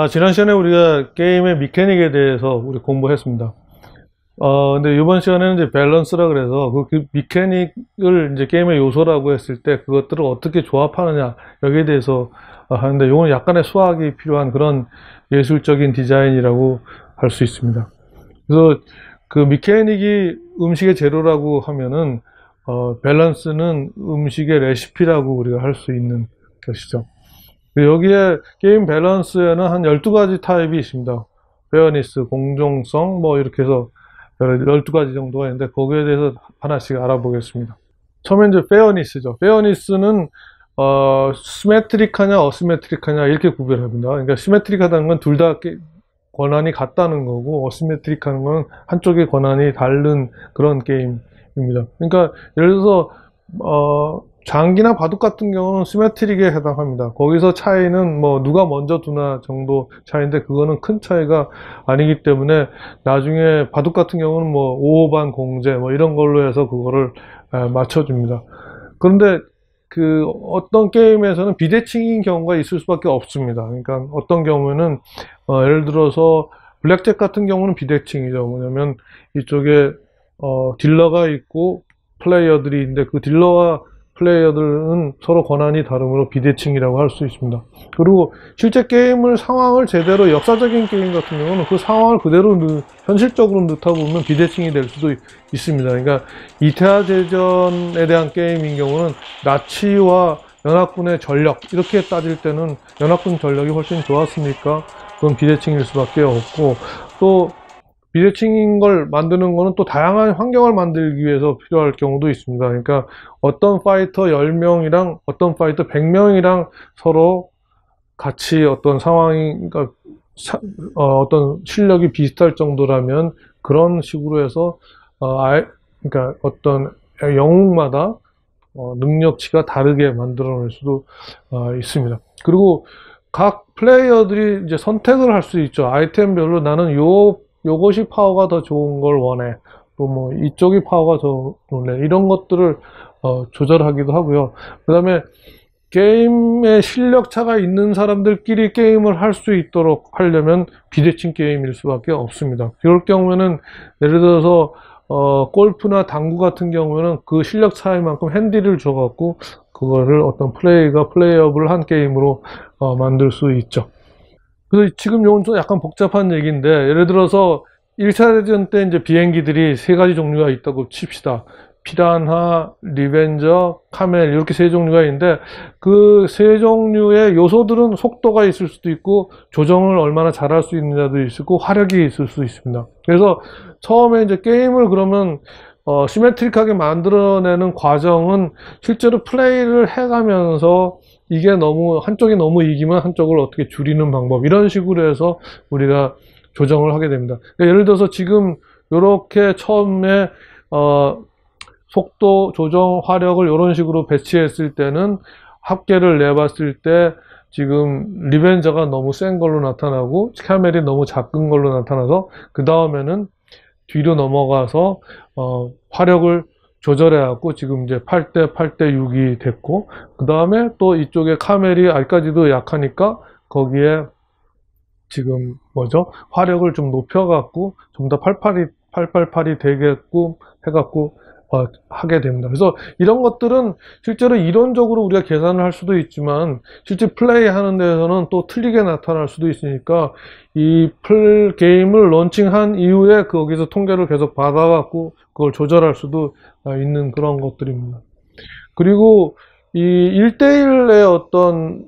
지난 시간에 우리가 게임의 미케닉에 대해서 우리 공부했습니다. 근데 이번 시간에는 이제 밸런스라 그래서 그 미케닉을 이제 게임의 요소라고 했을 때 그것들을 어떻게 조합하느냐, 여기에 대해서 하는데, 이건 약간의 수학이 필요한 그런 예술적인 디자인이라고 할 수 있습니다. 그래서 그 미케닉이 음식의 재료라고 하면은, 밸런스는 음식의 레시피라고 우리가 할 수 있는 것이죠. 여기에 게임 밸런스에는 한 12가지 타입이 있습니다. 페어니스, 공정성, 뭐 이렇게 해서 12가지 정도가 있는데, 거기에 대해서 하나씩 알아보겠습니다. 처음에 이제 페어니스죠. 페어니스는 시메트릭하냐 어시메트릭하냐 이렇게 구별합니다. 그러니까 시메트릭하다는 건 둘 다 권한이 같다는 거고, 어시메트릭하는 건 한쪽의 권한이 다른 그런 게임입니다. 그러니까 예를 들어서 장기나 바둑 같은 경우는 시메트릭에 해당합니다. 거기서 차이는 뭐 누가 먼저 두나 정도 차이인데, 그거는 큰 차이가 아니기 때문에 나중에 바둑 같은 경우는 뭐 5호반 공제 뭐 이런 걸로 해서 그거를 맞춰줍니다. 그런데 그 어떤 게임에서는 비대칭인 경우가 있을 수밖에 없습니다. 그러니까 어떤 경우에는 예를 들어서 블랙잭 같은 경우는 비대칭이죠. 뭐냐면 이쪽에 딜러가 있고 플레이어들이 있는데, 그 딜러와 플레이어들은 서로 권한이 다르므로 비대칭이라고 할 수 있습니다. 그리고 실제 게임을 상황을 제대로, 역사적인 게임 같은 경우는 그 상황을 그대로 현실적으로 넣다 보면 비대칭이 될 수도 있습니다. 그러니까 이태하 제전에 대한 게임인 경우는 나치와 연합군의 전력 이렇게 따질 때는 연합군 전력이 훨씬 좋았으니까 그건 비대칭일 수밖에 없고, 또 비대칭인 걸 만드는 거는 또 다양한 환경을 만들기 위해서 필요할 경우도 있습니다. 그러니까 어떤 파이터 10명이랑 어떤 파이터 100명이랑 서로 같이 어떤 상황이, 그러니까 어떤 실력이 비슷할 정도라면 그런 식으로 해서 그러니까 어떤 영웅마다 능력치가 다르게 만들어 낼 수도 있습니다. 그리고 각 플레이어들이 이제 선택을 할 수 있죠. 아이템별로 나는 요것이 파워가 더 좋은 걸 원해. 또 뭐 이쪽이 파워가 더 좋네. 이런 것들을 조절하기도 하고요. 그 다음에 게임에 실력차가 있는 사람들끼리 게임을 할 수 있도록 하려면 비대칭 게임일 수밖에 없습니다. 그럴 경우에는 예를 들어서 골프나 당구 같은 경우에는 그 실력 차이만큼 핸디를 줘갖고 그거를 어떤 플레이어블한 게임으로 만들 수 있죠. 그래서 지금 이건 좀 약간 복잡한 얘기인데, 예를 들어서 1차 대전 때 이제 비행기들이 세 가지 종류가 있다고 칩시다. 피란하, 리벤저, 카멜, 이렇게 세 종류가 있는데, 그 세 종류의 요소들은 속도가 있을 수도 있고, 조정을 얼마나 잘할 수 있느냐도 있고, 화력이 있을 수 있습니다. 그래서 처음에 이제 게임을 그러면 시메트릭하게 만들어내는 과정은 실제로 플레이를 해가면서 이게 너무 한쪽이 너무 이기면 한쪽을 어떻게 줄이는 방법, 이런 식으로 해서 우리가 조정을 하게 됩니다. 그러니까 예를 들어서 지금 이렇게 처음에 속도 조정 화력을 이런 식으로 배치했을 때는 합계를 내봤을 때 지금 리벤저가 너무 센 걸로 나타나고 카멜이 너무 작은 걸로 나타나서, 그 다음에는 뒤로 넘어가서 화력을 조절해갖고 지금 이제 8대 8대 6이 됐고, 그 다음에 또 이쪽에 카멜이 아직까지도 약하니까 거기에 지금 뭐죠? 화력을 좀 높여갖고 좀 더 888이 되게끔 해갖고 하게 됩니다. 그래서 이런 것들은 실제로 이론적으로 우리가 계산을 할 수도 있지만 실제 플레이 하는 데서는 또 틀리게 나타날 수도 있으니까, 이 게임을 런칭한 이후에 거기서 통계를 계속 받아갖고 그걸 조절할 수도 있는 그런 것들입니다. 그리고 이 1대1의 어떤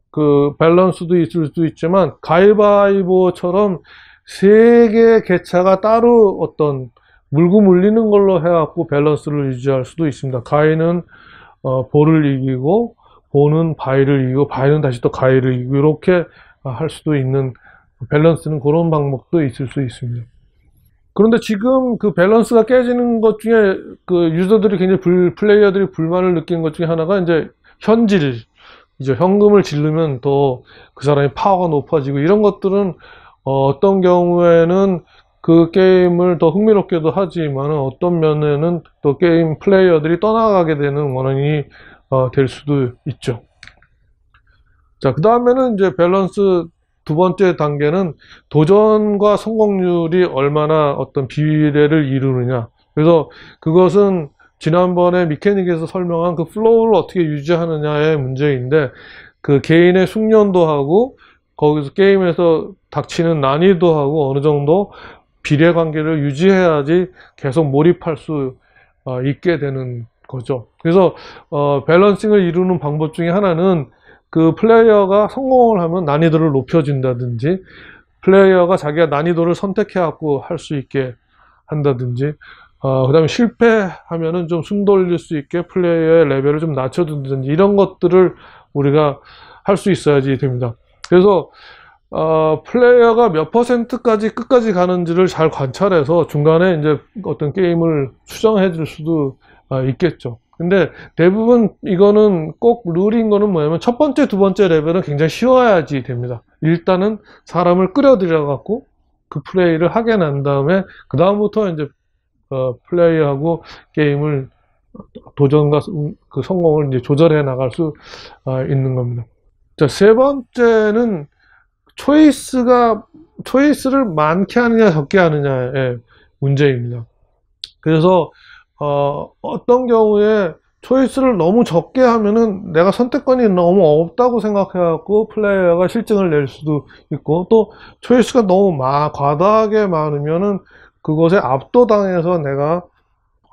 그 밸런스도 있을 수도 있지만, 가위바위보처럼 세 개의 개차가 따로 어떤 물고 물리는 걸로 해갖고 밸런스를 유지할 수도 있습니다. 가위는 볼을 이기고, 볼은 바위를 이기고, 바위는 다시 또 가위를 이기고, 이렇게 할 수도 있는, 밸런스는 그런 방법도 있을 수 있습니다. 그런데 지금 그 밸런스가 깨지는 것 중에 그 유저들이 굉장히 플레이어들이 불만을 느낀 것 중에 하나가 이제 현질이죠. 현금을 지르면 더 그 사람의 파워가 높아지고, 이런 것들은 어떤 경우에는 그 게임을 더 흥미롭게도 하지만 어떤 면에는 또 게임 플레이어들이 떠나가게 되는 원인이 될 수도 있죠. 자, 그 다음에는 이제 밸런스 두 번째 단계는 도전과 성공률이 얼마나 어떤 비례를 이루느냐. 그래서 그것은 지난번에 미케닉에서 설명한 그 플로우를 어떻게 유지하느냐의 문제인데, 그 개인의 숙련도하고 거기서 게임에서 닥치는 난이도하고 어느 정도 비례 관계를 유지해야지 계속 몰입할 수 있게 되는 거죠. 그래서 밸런싱을 이루는 방법 중에 하나는 그 플레이어가 성공을 하면 난이도를 높여준다든지, 플레이어가 자기가 난이도를 선택해 갖고 할 수 있게 한다든지, 그 다음에 실패하면은 좀 숨 돌릴 수 있게 플레이어의 레벨을 좀 낮춰준다든지, 이런 것들을 우리가 할 수 있어야지 됩니다. 그래서 플레이어가 몇 %까지 끝까지 가는지를 잘 관찰해서 중간에 이제 어떤 게임을 수정해 줄 수도 있겠죠. 근데 대부분 이거는 꼭 룰인 거는 뭐냐면, 첫 번째, 두 번째 레벨은 굉장히 쉬워야지 됩니다. 일단은 사람을 끌어들여 갖고 그 플레이를 하게 난 다음에 그 다음부터 이제 플레이하고 게임을 도전과 그 성공을 이제 조절해 나갈 수 있는 겁니다. 자, 세 번째는 초이스를 많게 하느냐 적게 하느냐의 문제입니다. 그래서 어떤 경우에 초이스를 너무 적게 하면은 내가 선택권이 너무 없다고 생각해갖고 플레이어가 실증을 낼 수도 있고, 또 초이스가 너무 과다하게 많으면은 그것에 압도당해서 내가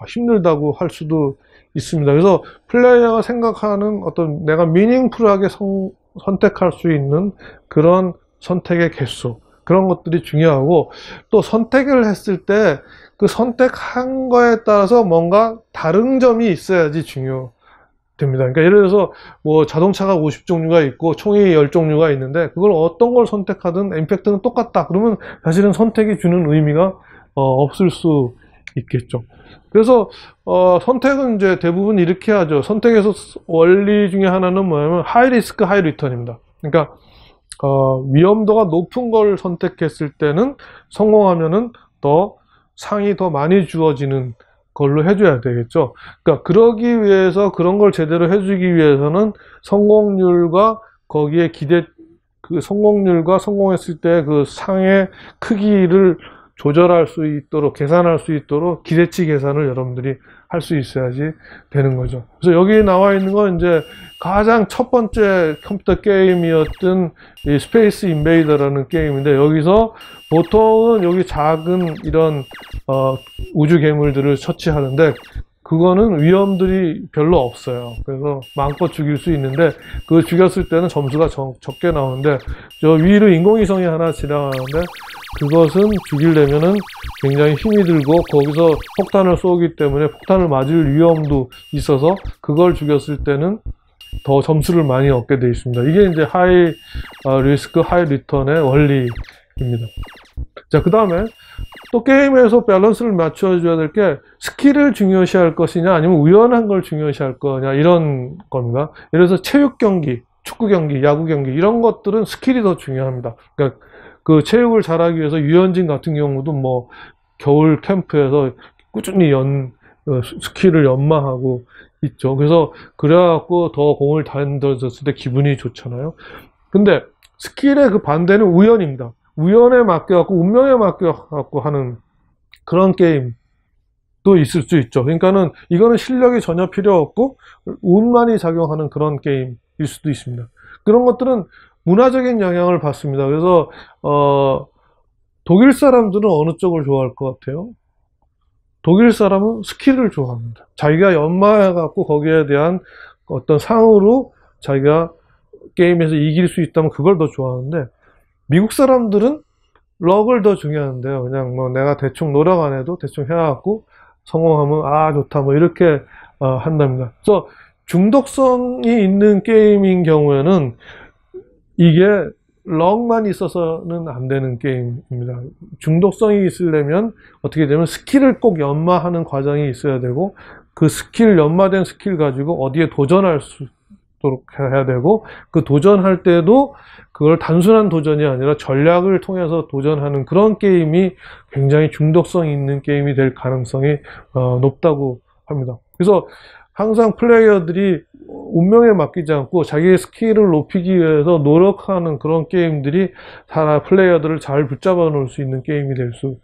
힘들다고 할 수도 있습니다. 그래서 플레이어가 생각하는 어떤 내가 미닝풀하게 선택할 수 있는 그런 선택의 개수, 그런 것들이 중요하고, 또 선택을 했을 때 그 선택한 거에 따라서 뭔가 다른 점이 있어야지 중요됩니다. 그러니까 예를 들어서 뭐 자동차가 50종류가 있고 총이 10종류가 있는데, 그걸 어떤 걸 선택하든 임팩트는 똑같다. 그러면 사실은 선택이 주는 의미가 없을 수 있겠죠. 그래서 선택은 이제 대부분 이렇게 하죠. 선택에서 원리 중에 하나는 뭐냐면 하이 리스크 하이 리턴입니다. 그러니까 위험도가 높은 걸 선택했을 때는 성공하면은 더 상이 더 많이 주어지는 걸로 해줘야 되겠죠. 그러니까 그러기 위해서, 그런 걸 제대로 해주기 위해서는 성공률과 거기에 그 성공률과 성공했을 때 그 상의 크기를 조절할 수 있도록, 계산할 수 있도록 기대치 계산을 여러분들이 할 수 있어야지 되는 거죠. 그래서 여기 나와 있는 건 이제 가장 첫 번째 컴퓨터 게임이었던 이 스페이스 인베이더라는 게임인데, 여기서 보통은 여기 작은 이런 우주 괴물들을 처치하는데, 그거는 위험들이 별로 없어요. 그래서 마음껏 죽일 수 있는데, 그거 죽였을 때는 점수가 적게 나오는데, 저 위로 인공위성이 하나 지나가는데, 그것은 죽이려면은 굉장히 힘이 들고 거기서 폭탄을 쏘기 때문에 폭탄을 맞을 위험도 있어서, 그걸 죽였을 때는 더 점수를 많이 얻게 되어 있습니다. 이게 이제 하이 리스크 하이 리턴의 원리입니다. 자, 그 다음에 또 게임에서 밸런스를 맞춰줘야 될 게, 스킬을 중요시 할 것이냐 아니면 우연한 걸 중요시 할 거냐, 이런 겁니다. 예를 들어서 체육 경기, 축구 경기, 야구 경기, 이런 것들은 스킬이 더 중요합니다. 그러니까 그 체육을 잘하기 위해서 유현진 같은 경우도 뭐 겨울 캠프에서 꾸준히 스킬을 연마하고 있죠. 그래서 그래갖고 더 공을 던졌을 때 기분이 좋잖아요. 근데 스킬의 그 반대는 우연입니다. 우연에 맡겨갖고 운명에 맡겨갖고 하는 그런 게임도 있을 수 있죠. 그러니까는 이거는 실력이 전혀 필요 없고 운만이 작용하는 그런 게임일 수도 있습니다. 그런 것들은 문화적인 영향을 받습니다. 그래서 독일 사람들은 어느 쪽을 좋아할 것 같아요? 독일 사람은 스킬을 좋아합니다. 자기가 연마해갖고 거기에 대한 어떤 상으로 자기가 게임에서 이길 수 있다면 그걸 더 좋아하는데, 미국 사람들은 럭을 더 중요한데요. 그냥 뭐 내가 대충 노력 안 해도 대충 해갖고 성공하면 아 좋다 뭐 이렇게 한답니다. 그래서 중독성이 있는 게임인 경우에는 이게 럭만 있어서는 안 되는 게임입니다. 중독성이 있으려면 어떻게 되면 스킬을 꼭 연마하는 과정이 있어야 되고, 그 연마된 스킬 가지고 어디에 도전할 수 있도록 해야 되고, 그 도전할 때도 그걸 단순한 도전이 아니라 전략을 통해서 도전하는 그런 게임이 굉장히 중독성 있는 게임이 될 가능성이 높다고 합니다. 그래서 항상 플레이어들이 운명에 맡기지 않고 자기의 스킬을 높이기 위해서 노력하는 그런 게임들이 플레이어들을 잘 붙잡아 놓을 수 있는 게임이 될 수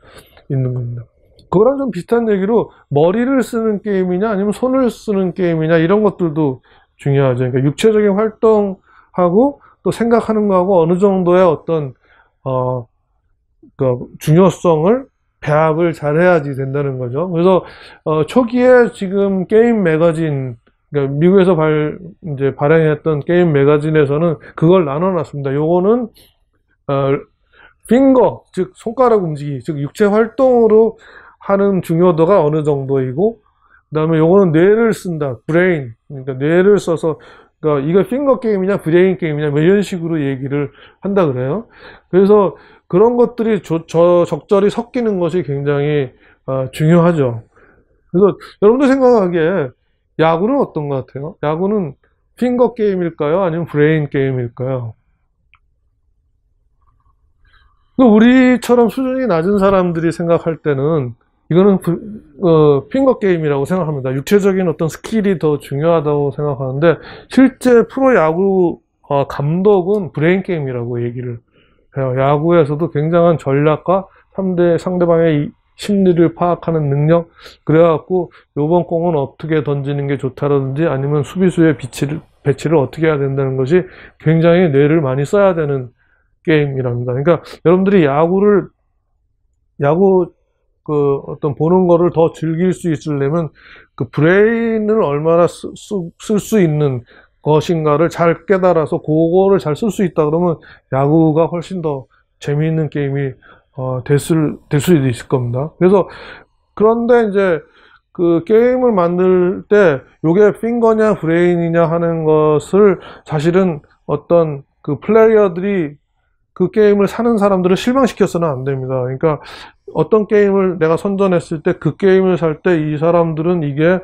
있는 겁니다. 그거랑 좀 비슷한 얘기로 머리를 쓰는 게임이냐 아니면 손을 쓰는 게임이냐 이런 것들도 중요하죠. 그러니까 육체적인 활동하고 또 생각하는 거하고 어느 정도의 어떤 그 중요성을 배합을 잘 해야지 된다는 거죠. 그래서 초기에 지금 게임 매거진, 그러니까 미국에서 이제 발행했던 게임 매거진에서는 그걸 나눠놨습니다. 요거는 핑거, 즉 손가락 움직이기, 즉 육체 활동으로 하는 중요도가 어느 정도이고, 그 다음에 요거는 뇌를 쓴다, 브레인, 그러니까 뇌를 써서, 그러니까 이거 핑거 게임이냐 브레인 게임이냐 뭐 이런 식으로 얘기를 한다 그래요. 그래서 그런 것들이 적절히 섞이는 것이 굉장히 중요하죠. 그래서 여러분들 생각하기에 야구는 어떤 것 같아요? 야구는 핑거 게임일까요? 아니면 브레인 게임일까요? 우리처럼 수준이 낮은 사람들이 생각할 때는 이거는 핑거 게임이라고 생각합니다. 육체적인 어떤 스킬이 더 중요하다고 생각하는데 실제 프로야구 감독은 브레인 게임이라고 얘기를 해요. 야구에서도 굉장한 전략과 상대방의 심리를 파악하는 능력, 그래갖고 요번 공은 어떻게 던지는 게 좋다라든지 아니면 수비수의 배치를 어떻게 해야 된다는 것이 굉장히 뇌를 많이 써야 되는 게임이랍니다. 그러니까 여러분들이 야구 어떤 보는 거를 더 즐길 수 있으려면 그 브레인을 얼마나 쓸 수 있는 것인가를 잘 깨달아서 그거를 잘 쓸 수 있다 그러면 야구가 훨씬 더 재미있는 게임이 될 수도 있을 겁니다. 그래서 그런데 이제 그 게임을 만들 때 요게 핑거냐 브레인이냐 하는 것을 사실은 어떤 그 플레이어들이 그 게임을 사는 사람들을 실망시켜서는 안 됩니다. 그러니까 어떤 게임을 내가 선전했을 때 그 게임을 살 때 이 사람들은 이게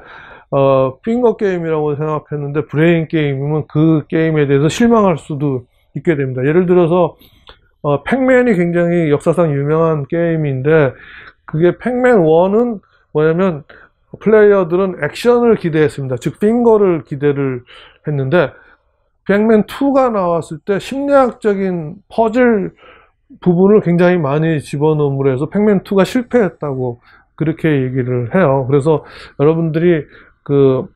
핑거 게임이라고 생각했는데 브레인 게임이면 그 게임에 대해서 실망할 수도 있게 됩니다. 예를 들어서 팩맨이 굉장히 역사상 유명한 게임인데 그게 팩맨 1은 뭐냐면 플레이어들은 액션을 기대했습니다. 즉 핑거를 기대를 했는데 팩맨 2가 나왔을 때 심리학적인 퍼즐 부분을 굉장히 많이 집어넣음으로 해서 팩맨 2가 실패했다고 그렇게 얘기를 해요. 그래서 여러분들이 그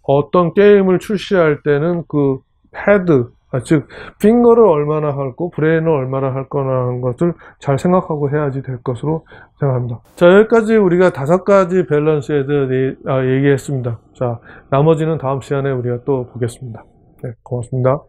어떤 게임을 출시할 때는 그 헤드, 즉 핑거를 얼마나 할 거, 브레인을 얼마나 할 거나 하는 것을 잘 생각하고 해야지 될 것으로 생각합니다. 자, 여기까지 우리가 5가지 밸런스에 대해 얘기했습니다. 자, 나머지는 다음 시간에 우리가 또 보겠습니다. 네, 고맙습니다.